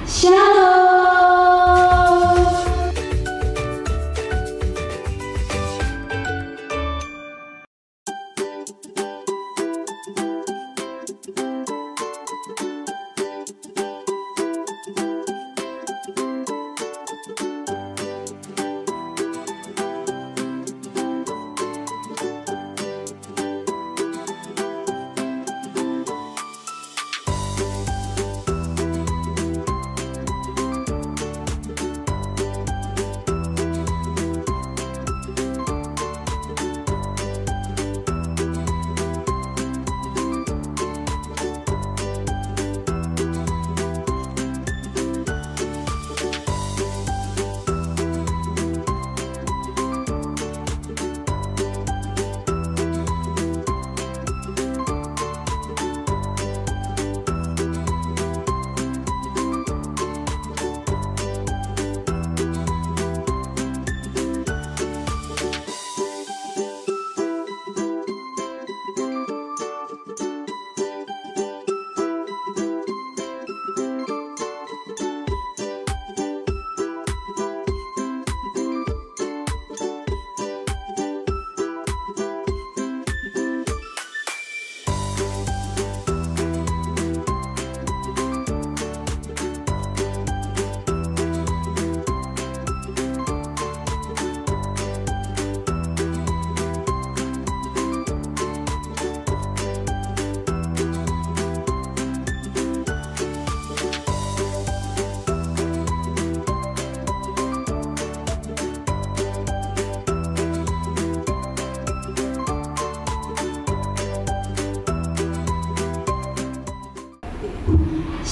Shalom.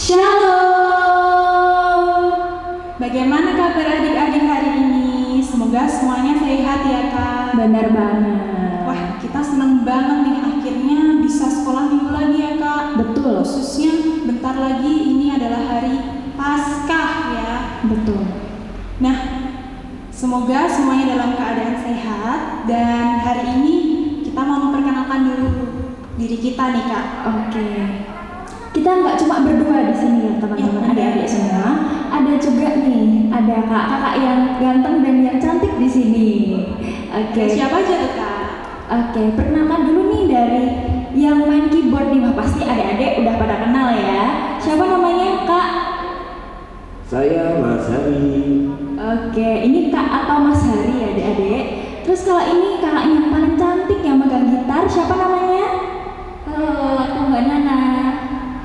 Shalom. Bagaimana kabar adik-adik hari ini? Semoga semuanya sehat ya Kak. Benar banget. Wah, kita senang banget nih akhirnya bisa sekolah minggu lagi ya Kak. Betul. Khususnya bentar lagi ini adalah hari Paskah ya. Betul. Nah, semoga semuanya dalam keadaan sehat. Dan hari ini kita mau memperkenalkan dulu diri kita nih Kak. Oke. Kita nggak cuma berdua di sini ya teman-teman, adik-adik semua. Ada juga nih, ada kakak yang ganteng dan yang cantik di sini. Oke. Siapa aja tuh Kak? Oke, perkenalkan dulu nih dari yang main keyboard nih, pasti adik-adik udah pada kenal ya. Siapa namanya Kak? Saya Mas Hari. Oke, ini Kak atau Mas Hari ya adik-adik. Terus kalau ini kakak yang paling cantik yang megang gitar, siapa namanya? Halo, aku Mbak Nana.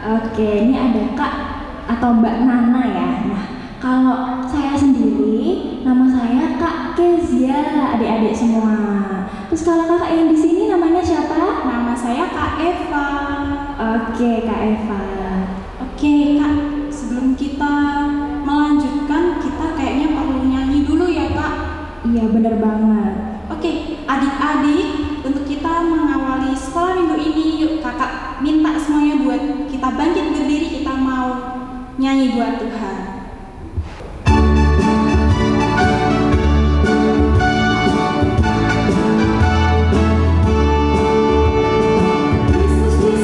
Oke, ini ada Kak atau Mbak Nana ya. Nah, kalau saya sendiri, nama saya Kak Kezia, adik-adik semua. Terus kalau kakak yang di sini namanya siapa? Nama saya Kak Eva. Oke, Kak Eva. Oke Kak, sebelum kita melanjutkan, kita kayaknya perlu nyanyi dulu ya Kak. Iya, bener banget. Oke, adik-adik, untuk kita mengawali sekolah minggu ini, yuk kakak minta semuanya buat kita bangkit berdiri, kita mau nyanyi buat Tuhan. Yesus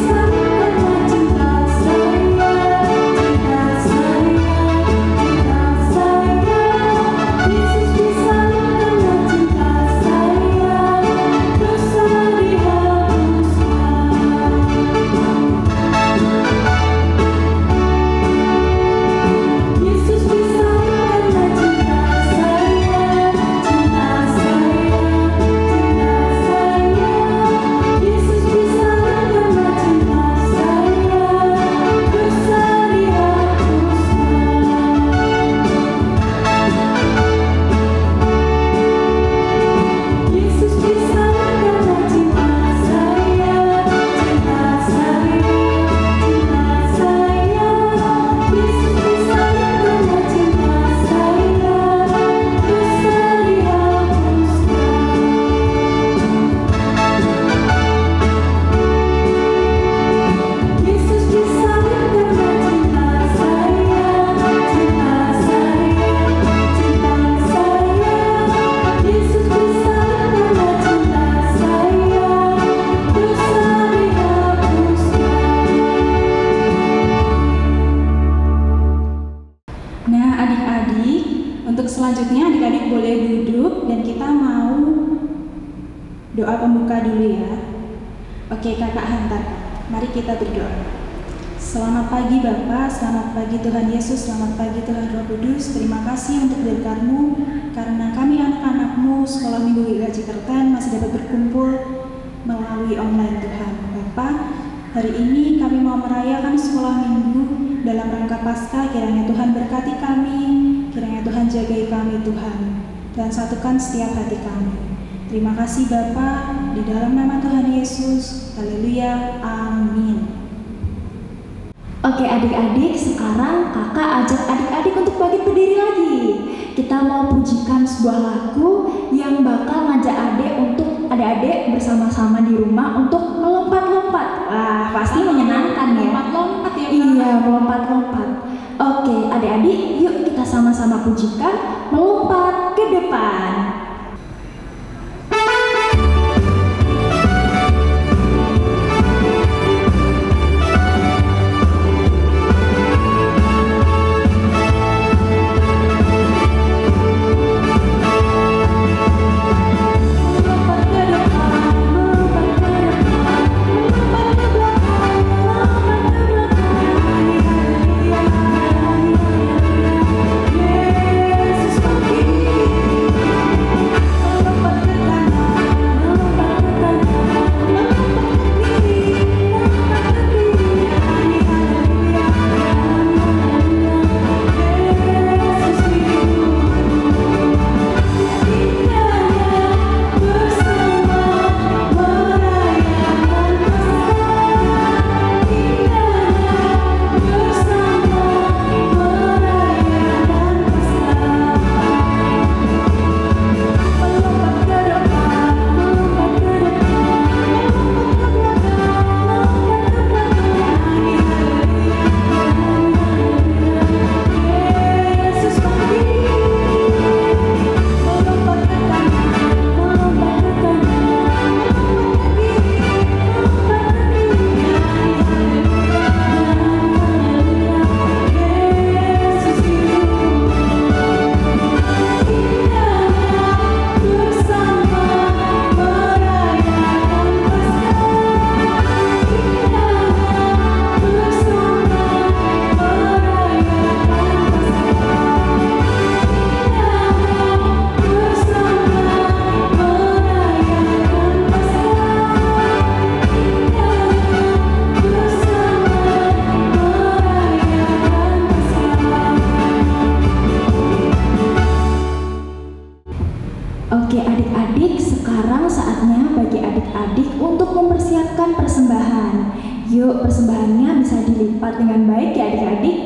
selanjutnya adik-adik boleh duduk dan kita mau doa pembuka dulu ya. Oke, kakak hantarkan. Mari kita berdoa. Selamat pagi Bapa, selamat pagi Tuhan Yesus, selamat pagi Tuhan Roh Kudus. Terima kasih untuk berkat-Mu, karena kami anak-anak-Mu Sekolah Minggu GKJ Kerten masih dapat berkumpul melalui online Tuhan. Bapa, hari ini kami mau merayakan sekolah minggu dalam rangka Paskah. Kiranya Tuhan berkati kami, kiranya Tuhan jagai kami Tuhan, dan satukan setiap hati kami. Terima kasih Bapa, di dalam nama Tuhan Yesus. Haleluya, amin. Oke adik-adik, sekarang kakak ajak adik-adik untuk bangkit berdiri lagi. Kita mau pujikan sebuah lagu yang bakal ngajak adik-adik bersama-sama di rumah untuk melompat-lompat. Wah, pasti menyenangkan ya. Lompat-lompat ya. Iya, melompat-lompat. Oke adik-adik, yuk kita sama-sama pujikan melompat ke depan. Oke adik-adik, sekarang saatnya bagi adik-adik untuk mempersiapkan persembahan. Yuk, persembahannya bisa dilipat dengan baik ya adik-adik.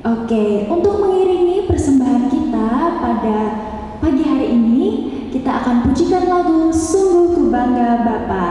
Oke, untuk mengiringi persembahan kita pada pagi hari ini, kita akan pujikan lagu Sungguh Ku Bangga Bapa.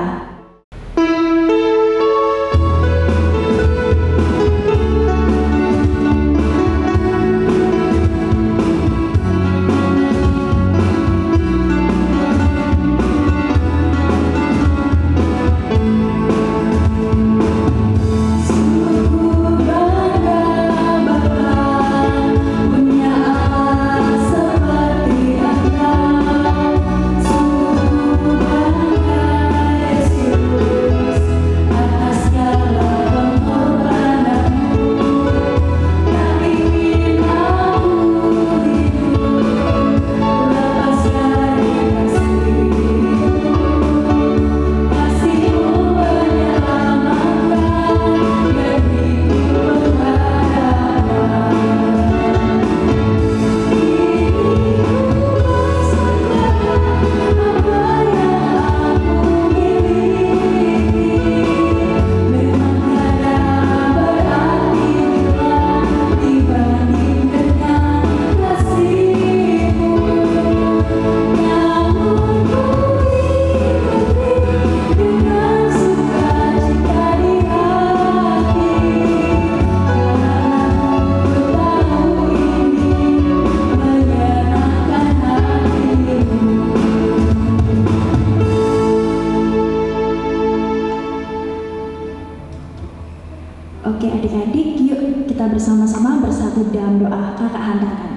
Oke adik-adik, yuk kita bersama-sama bersatu dalam doa kakak hantarkan.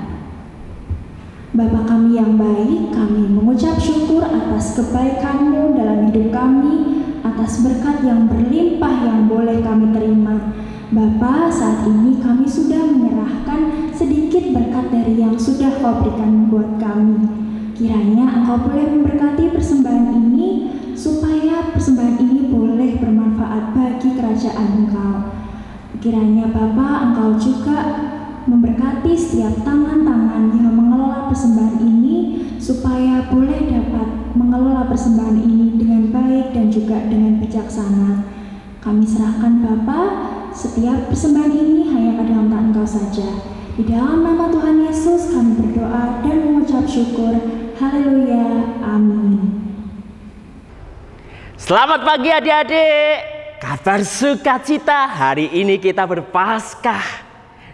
Bapa kami yang baik, kami mengucap syukur atas kebaikan-Mu dalam hidup kami, atas berkat yang berlimpah yang boleh kami terima. Bapa, saat ini kami sudah menyerahkan sedikit berkat dari yang sudah Kau berikan buat kami. Kiranya Engkau boleh memberkati persembahan ini, supaya persembahan ini boleh bermanfaat bagi kerajaan Engkau. Kiranya Bapa, Engkau juga memberkati setiap tangan-tangan yang mengelola persembahan ini, supaya boleh dapat mengelola persembahan ini dengan baik dan juga dengan bijaksana. Kami serahkan Bapa, setiap persembahan ini hanya ke dalam tangan Engkau saja. Di dalam nama Tuhan Yesus kami berdoa dan mengucap syukur. Haleluya, amin. Selamat pagi adik-adik. Kabar sukacita, hari ini kita berpaskah.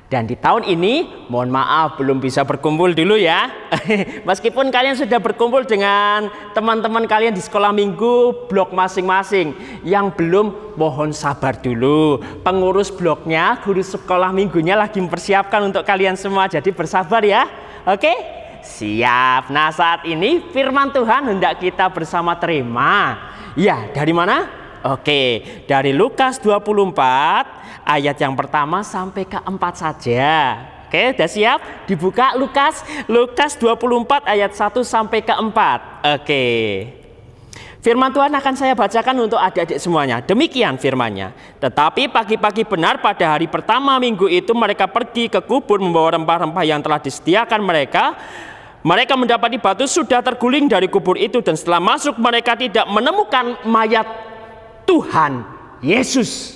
Dan di tahun ini, mohon maaf belum bisa berkumpul dulu ya. Meskipun kalian sudah berkumpul dengan teman-teman kalian di sekolah minggu blok masing-masing. Yang belum, mohon sabar dulu. Pengurus bloknya, guru sekolah minggunya lagi mempersiapkan untuk kalian semua. Jadi bersabar ya. Oke? Siap. Nah, saat ini firman Tuhan hendak kita bersama terima. Ya, dari mana? Oke, dari Lukas 24 ayat yang pertama sampai ke-4 saja. Oke, udah siap? Dibuka Lukas 24 ayat 1 sampai ke-4. Oke. Firman Tuhan akan saya bacakan untuk adik-adik semuanya. Demikian firman-Nya. Tetapi pagi-pagi benar pada hari pertama minggu itu mereka pergi ke kubur membawa rempah-rempah yang telah disediakan mereka. Mereka mendapati batu sudah terguling dari kubur itu, dan setelah masuk mereka tidak menemukan mayat Tuhan Yesus.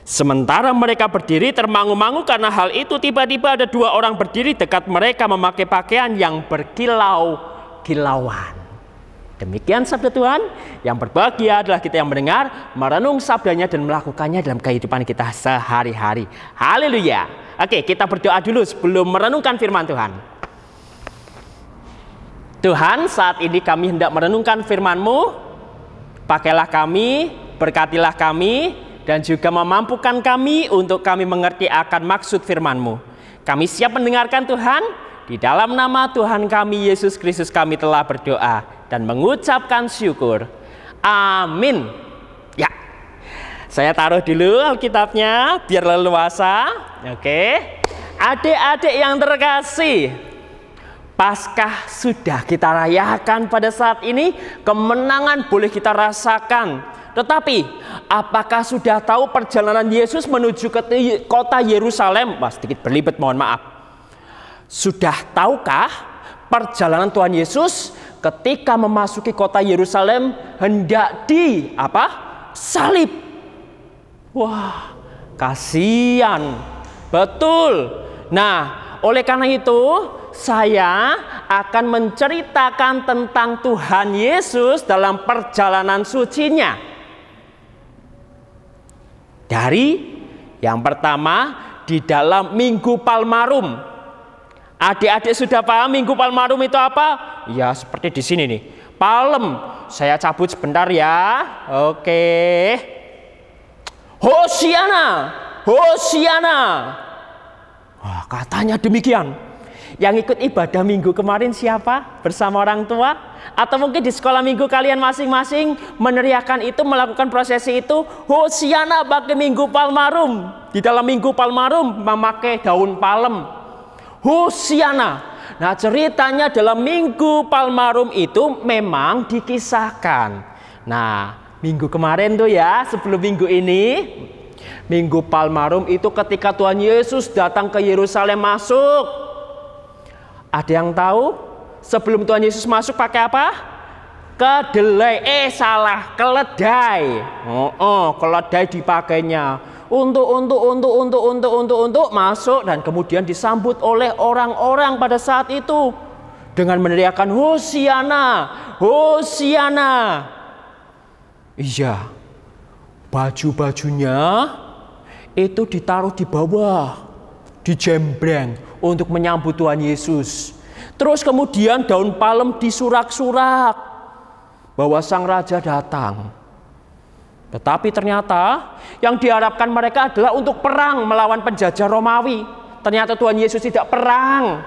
Sementara mereka berdiri termangu-mangu karena hal itu, tiba-tiba ada 2 orang berdiri dekat mereka memakai pakaian yang berkilau-kilauan. Demikian sabda Tuhan. Yang berbahagia adalah kita yang mendengar, merenung sabdanya dan melakukannya dalam kehidupan kita sehari-hari. Haleluya. Oke, kita berdoa dulu sebelum merenungkan firman Tuhan. Tuhan, saat ini kami hendak merenungkan firman-Mu. Pakailah kami, berkatilah kami, dan juga memampukan kami untuk kami mengerti akan maksud firman-Mu. Kami siap mendengarkan Tuhan. Di dalam nama Tuhan kami Yesus Kristus kami telah berdoa dan mengucapkan syukur. Amin. Ya, saya taruh dulu Alkitabnya biar leluasa. Oke, adik-adik yang terkasih, Paskah sudah kita rayakan pada saat ini, kemenangan boleh kita rasakan. Tetapi, apakah sudah tahu perjalanan Yesus menuju ke kota Yerusalem? Wah, sedikit berlibat, mohon maaf. Sudah tahukah perjalanan Tuhan Yesus ketika memasuki kota Yerusalem hendak salib? Wah, kasihan. Betul. Nah, oleh karena itu, saya akan menceritakan tentang Tuhan Yesus dalam perjalanan sucinya. Dari yang pertama, di dalam Minggu Palmarum. Adik-adik sudah paham Minggu Palmarum itu apa? Ya, seperti di sini nih. Palem. Saya cabut sebentar ya. Oke. Hosiana, Hosiana. Wah, katanya demikian. Yang ikut ibadah minggu kemarin siapa? Bersama orang tua? Atau mungkin di sekolah minggu kalian masing-masing meneriakan itu, melakukan prosesi itu. Hosiana pakai Minggu Palmarum. Di dalam Minggu Palmarum memakai daun palem. Hosiana. Nah, ceritanya dalam Minggu Palmarum itu memang dikisahkan. Nah, minggu kemarin tuh ya, sebelum minggu ini, Minggu Palmarum itu ketika Tuhan Yesus datang ke Yerusalem masuk. Ada yang tahu sebelum Tuhan Yesus masuk pakai apa? Kedelai. Keledai. Keledai dipakainya untuk masuk, dan kemudian disambut oleh orang-orang pada saat itu dengan meneriakkan Hosiana, Hosiana. Iya, baju-bajunya itu ditaruh di bawah, dijembreng untuk menyambut Tuhan Yesus. Terus kemudian daun palem disurak-surak bahwa sang raja datang. Tetapi ternyata yang diharapkan mereka adalah untuk perang melawan penjajah Romawi. Ternyata Tuhan Yesus tidak perang.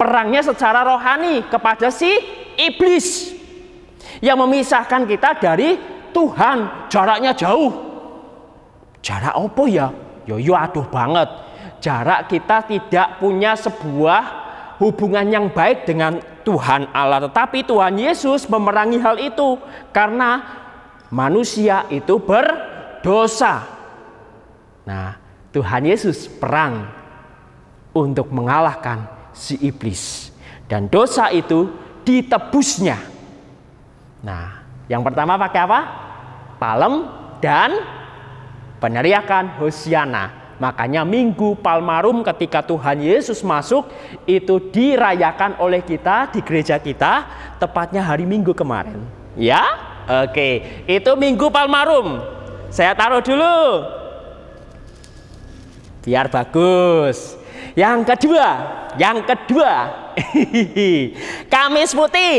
perangnya secara rohani kepada si iblis yang memisahkan kita dari Tuhan. Jaraknya jauh. Jarak apa ya? Yo aduh banget. Jarak kita tidak punya sebuah hubungan yang baik dengan Tuhan Allah. Tetapi Tuhan Yesus memerangi hal itu karena manusia itu berdosa. Nah, Tuhan Yesus perang untuk mengalahkan si iblis. Dan dosa itu ditebusnya. Nah, yang pertama pakai apa? Palem dan peneriakan Hosiana. Makanya Minggu Palmarum ketika Tuhan Yesus masuk itu dirayakan oleh kita di gereja kita tepatnya hari Minggu kemarin. Ya? Oke, itu Minggu Palmarum. Saya taruh dulu. Biar bagus. Yang kedua. Kamis Putih.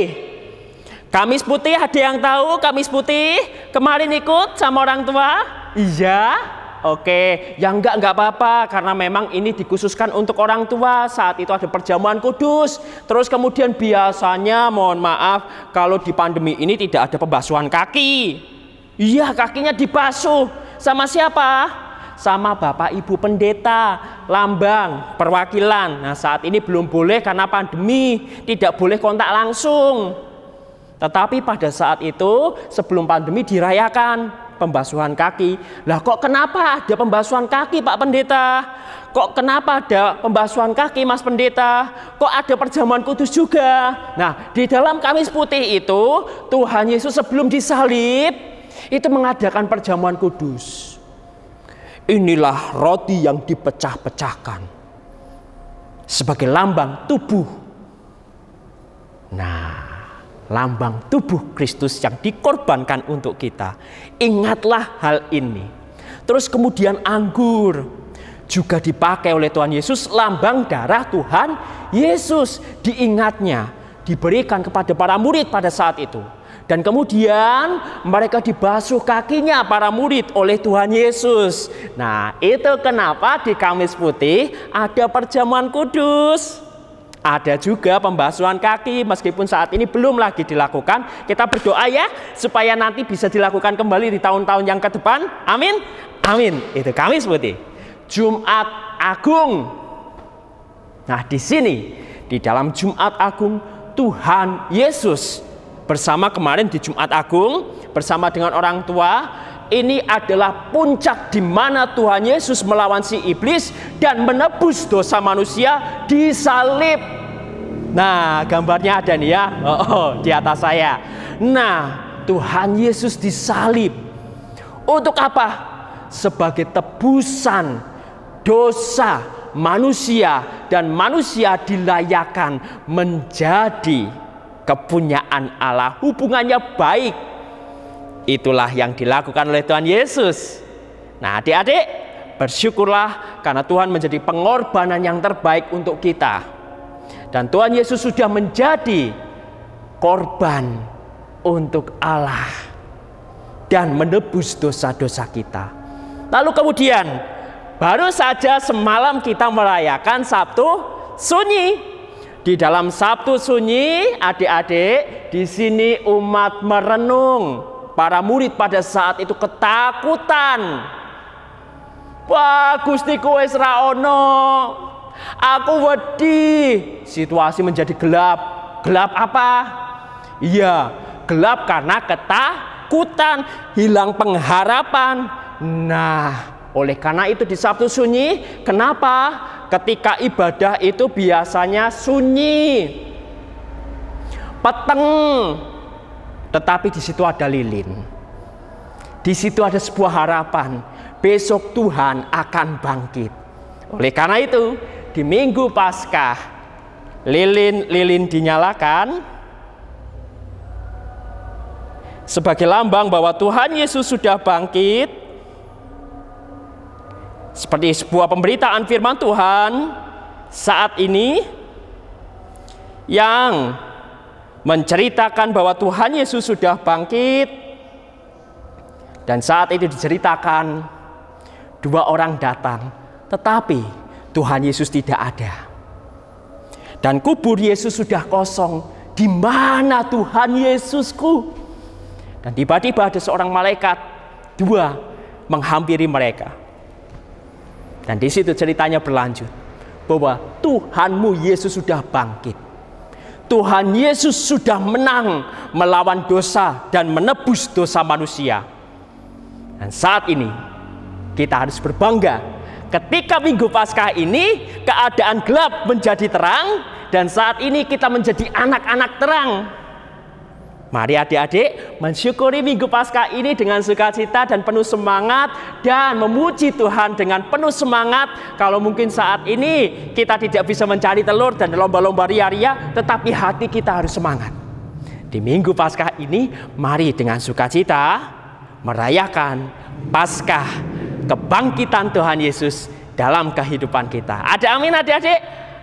Kamis Putih ada yang tahu Kamis Putih? Kemarin ikut sama orang tua? Iya. Oke, yang enggak apa-apa karena memang ini dikhususkan untuk orang tua. Saat itu ada perjamuan kudus. Terus kemudian biasanya mohon maaf kalau di pandemi ini tidak ada pembasuhan kaki. Iya, kakinya dibasuh. Sama siapa? Sama Bapak Ibu Pendeta, lambang, perwakilan. Nah, saat ini belum boleh karena pandemi, tidak boleh kontak langsung. Tetapi pada saat itu sebelum pandemi dirayakan pembasuhan kaki. Lah kok kenapa ada pembasuhan kaki Pak Pendeta? Kok kenapa ada pembasuhan kaki Mas Pendeta? Kok ada perjamuan kudus juga? Nah, di dalam Kamis Putih itu Tuhan Yesus sebelum disalib itu mengadakan perjamuan kudus. Inilah roti yang dipecah-pecahkan sebagai lambang tubuh. Nah, lambang tubuh Kristus yang dikorbankan untuk kita. Ingatlah hal ini. Terus kemudian anggur juga dipakai oleh Tuhan Yesus, lambang darah Tuhan Yesus. Diingatnya, diberikan kepada para murid pada saat itu. Dan kemudian mereka dibasuh kakinya para murid oleh Tuhan Yesus. Nah, itu kenapa di Kamis Putih ada perjamuan kudus. Ada juga pembasuhan kaki meskipun saat ini belum lagi dilakukan. Kita berdoa ya supaya nanti bisa dilakukan kembali di tahun-tahun yang ke depan. Amin. Amin. Itu Kamis Putih. Jumat Agung. Nah, di sini di dalam Jumat Agung Tuhan Yesus bersama kemarin di Jumat Agung bersama dengan orang tua, ini adalah puncak di mana Tuhan Yesus melawan si iblis dan menebus dosa manusia disalib. Nah, gambarnya ada nih ya, di atas saya. Nah, Tuhan Yesus disalib untuk apa? Sebagai tebusan dosa manusia, dan manusia dilayakkan menjadi kepunyaan Allah, hubungannya baik. Itulah yang dilakukan oleh Tuhan Yesus. Nah, adik-adik, bersyukurlah karena Tuhan menjadi pengorbanan yang terbaik untuk kita. Dan Tuhan Yesus sudah menjadi korban untuk Allah dan menebus dosa-dosa kita. Lalu kemudian baru saja semalam kita merayakan Sabtu Sunyi. Di dalam Sabtu Sunyi, adik-adik, di sini umat merenung. Para murid pada saat itu ketakutan. Wah, Gustiku wis ra ono. Aku wedi. Situasi menjadi gelap. Gelap apa? Iya, gelap karena ketakutan, hilang pengharapan. Nah, oleh karena itu di Sabtu Sunyi, kenapa? Ketika ibadah itu biasanya sunyi, peteng, tetapi di situ ada lilin. Di situ ada sebuah harapan, besok Tuhan akan bangkit. Oleh karena itu, di Minggu Paskah, lilin dinyalakan sebagai lambang bahwa Tuhan Yesus sudah bangkit. Seperti sebuah pemberitaan firman Tuhan saat ini yang menceritakan bahwa Tuhan Yesus sudah bangkit. Dan saat itu diceritakan dua orang datang, tetapi Tuhan Yesus tidak ada. Dan kubur Yesus sudah kosong. Di mana Tuhan Yesusku? Dan tiba-tiba ada seorang malaikat, dua, menghampiri mereka. Dan di situ ceritanya berlanjut bahwa Tuhanmu Yesus sudah bangkit. Tuhan Yesus sudah menang melawan dosa dan menebus dosa manusia. Dan saat ini kita harus berbangga ketika Minggu Paskah ini keadaan gelap menjadi terang, dan saat ini kita menjadi anak-anak terang. Mari adik-adik mensyukuri Minggu Paskah ini dengan sukacita dan penuh semangat, dan memuji Tuhan dengan penuh semangat. Kalau mungkin saat ini kita tidak bisa mencari telur dan lomba-lomba ria-ria, tetapi hati kita harus semangat. Di Minggu Paskah ini mari dengan sukacita merayakan Paskah kebangkitan Tuhan Yesus dalam kehidupan kita. Ada amin adik-adik?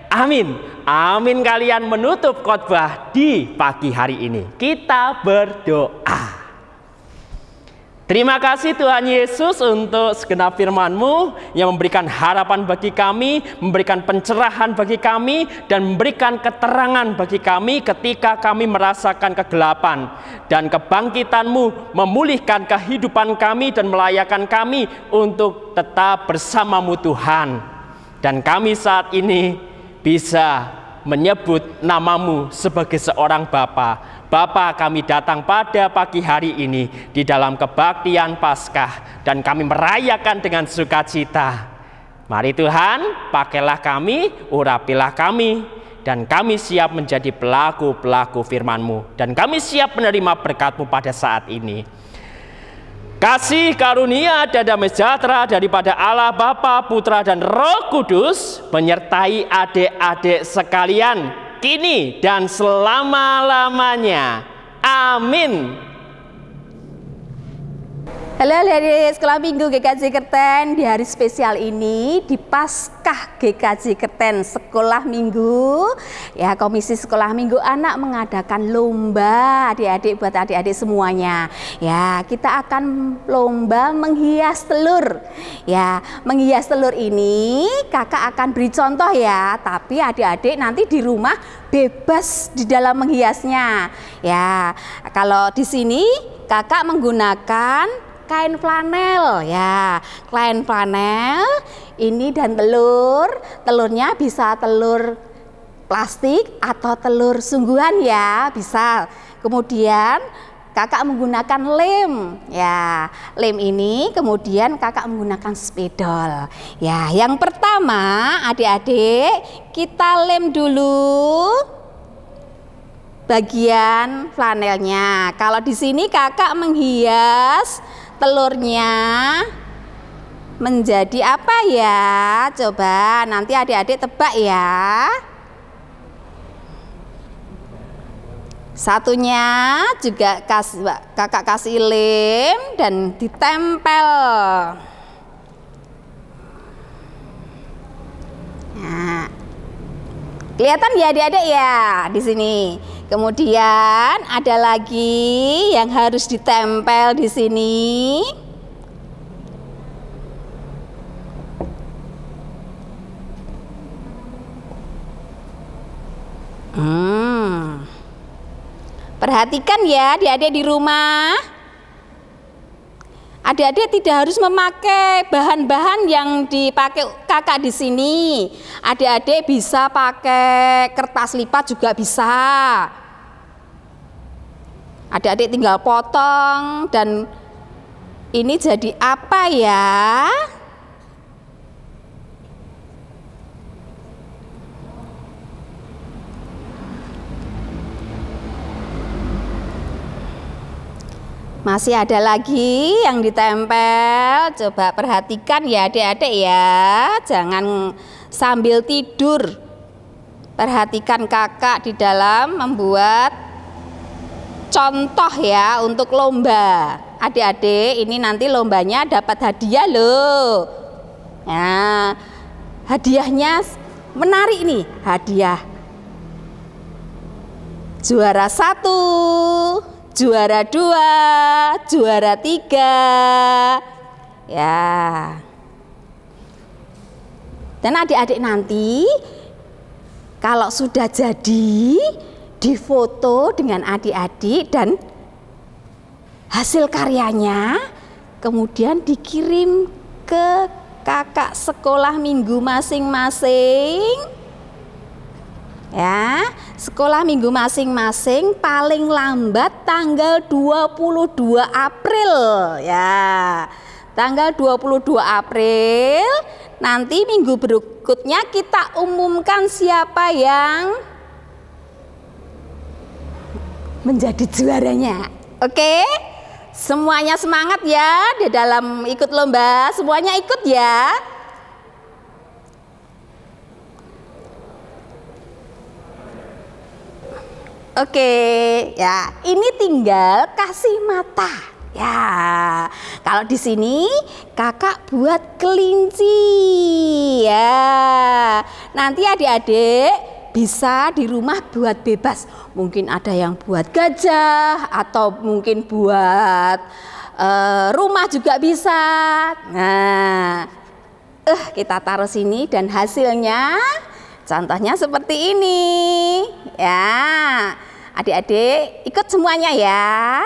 Amin. Amin. Kalian menutup khotbah di pagi hari ini. Kita berdoa. Terima kasih Tuhan Yesus untuk segenap firman-Mu yang memberikan harapan bagi kami, memberikan pencerahan bagi kami, dan memberikan keterangan bagi kami ketika kami merasakan kegelapan. Dan kebangkitan-Mu memulihkan kehidupan kami dan melayakan kami untuk tetap bersama-Mu Tuhan. Dan kami saat ini bisa menyebut nama-Mu sebagai seorang Bapa. Bapa, kami datang pada pagi hari ini di dalam kebaktian Paskah, dan kami merayakan dengan sukacita. Mari Tuhan, pakailah kami, urapilah kami, dan kami siap menjadi pelaku-pelaku firman-Mu, dan kami siap menerima berkat-Mu pada saat ini. Kasih karunia dan damai sejahtera daripada Allah Bapa, Putra, dan Roh Kudus menyertai adik-adik sekalian kini dan selama-lamanya. Amin. Halo adik-adik sekolah minggu GKJ Kerten. Di hari spesial ini, di Paskah GKJ Kerten sekolah minggu, ya Komisi Sekolah Minggu Anak mengadakan lomba adik-adik, buat adik-adik semuanya. Ya, kita akan lomba menghias telur. Ya, menghias telur ini kakak akan beri contoh ya, tapi adik-adik nanti di rumah bebas di dalam menghiasnya. Ya, kalau di sini kakak menggunakan kain flanel ya, kain flanel ini, dan telurnya bisa telur plastik atau telur sungguhan ya, bisa. Kemudian kakak menggunakan lem ya, lem ini kemudian kakak menggunakan spidol ya. Yang pertama adik-adik kita lem dulu bagian flanelnya. Kalau di sini kakak menghias telurnya menjadi apa ya? Coba nanti adik-adik tebak ya. Satunya juga kakak kasih lem dan ditempel. Nah, kelihatan ya adik-adik ya di sini. Kemudian ada lagi yang harus ditempel di sini. Perhatikan ya adik-adik di rumah. Adik-adik tidak harus memakai bahan-bahan yang dipakai kakak di sini. Adik-adik bisa pakai kertas lipat juga bisa. Adik-adik tinggal potong, dan ini jadi apa ya? Masih ada lagi yang ditempel. Coba perhatikan ya adik-adik ya, jangan sambil tidur. Perhatikan kakak di dalam membuat contoh ya untuk lomba. Adik-adik ini nanti lombanya dapat hadiah loh. Nah, hadiahnya menarik nih, hadiah juara 1, juara 2, juara 3 ya. Dan adik-adik nanti Kalau sudah jadi, difoto dengan adik-adik dan hasil karyanya kemudian dikirim ke kakak sekolah minggu masing-masing. Ya, sekolah minggu masing-masing paling lambat tanggal 22 April ya. Tanggal 22 April nanti minggu berikutnya kita umumkan siapa yang menjadi juaranya. Oke? Semuanya semangat ya di dalam ikut lomba, semuanya ikut ya. Oke, ya ini tinggal kasih mata. Ya, kalau di sini kakak buat kelinci ya. Nanti adik-adik bisa di rumah buat bebas. Mungkin ada yang buat gajah atau mungkin buat rumah juga bisa. Nah, kita taruh sini dan hasilnya contohnya seperti ini. Ya, adik-adik ikut semuanya ya.